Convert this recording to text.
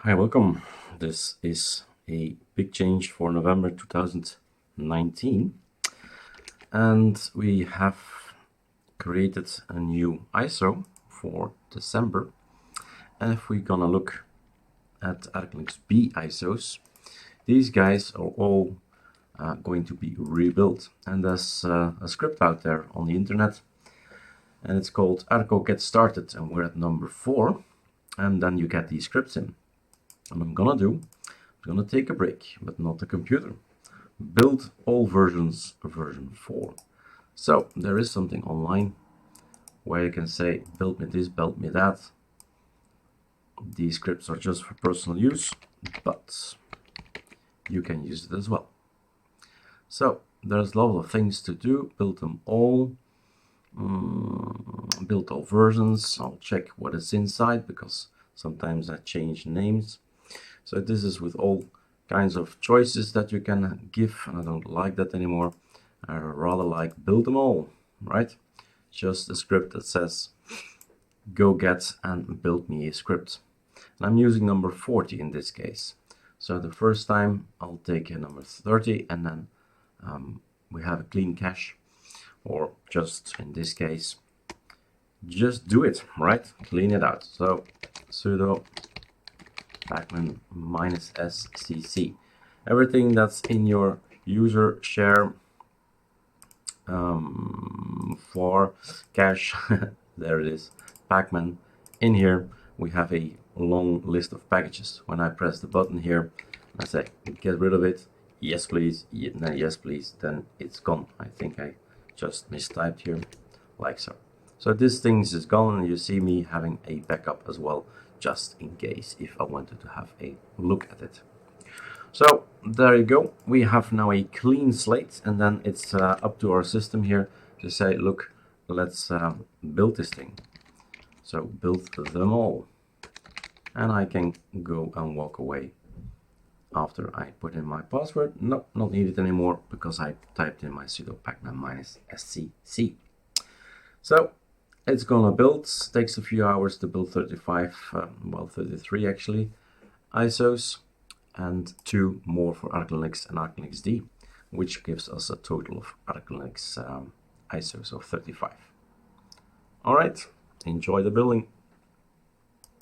Hi, welcome. This is a big change for November 2019, and we have created a new ISO for December. And if we're gonna look at ArcoLinuxB ISOs, these guys are all going to be rebuilt. And there's a script out there on the internet, and it's called Arco Get Started, and we're at number 4, and then you get these scripts in. What I'm gonna take a break, but not the computer. Build all versions version 4. So there is something online where you can say build me this, build me that. These scripts are just for personal use, but you can use it as well. So there's a lot of things to do. Build them all. Build all versions. I'll check what is inside because sometimes I change names. So this is with all kinds of choices that you can give, and I don't like that anymore. I rather like build them all, right? Just a script that says go get and build me a script. And I'm using number 40 in this case. So the first time I'll take a number 30, and then we have a clean cache, or just in this case, just do it, right? Clean it out. So sudo pacman -scc. Everything that's in your user share for cache, there it is, pacman. In here we have a long list of packages. When I press the button here, I say get rid of it, yes please, yes please, then it's gone. I think I just mistyped here, like so. So this thing is gone, and you see me having a backup as well, just in case if I wanted to have a look at it. So there you go. We have now a clean slate, and then it's up to our system here to say, look, let's build this thing. So build them all. And I can go and walk away after I put in my password. No, not needed anymore because I typed in my sudo pacman -scc. So it's gonna build. Takes a few hours to build 33 actually ISOs, and 2 more for ArcoLinux and ArcoLinuxD, which gives us a total of ArcoLinux ISOs of 35. All right, enjoy the building.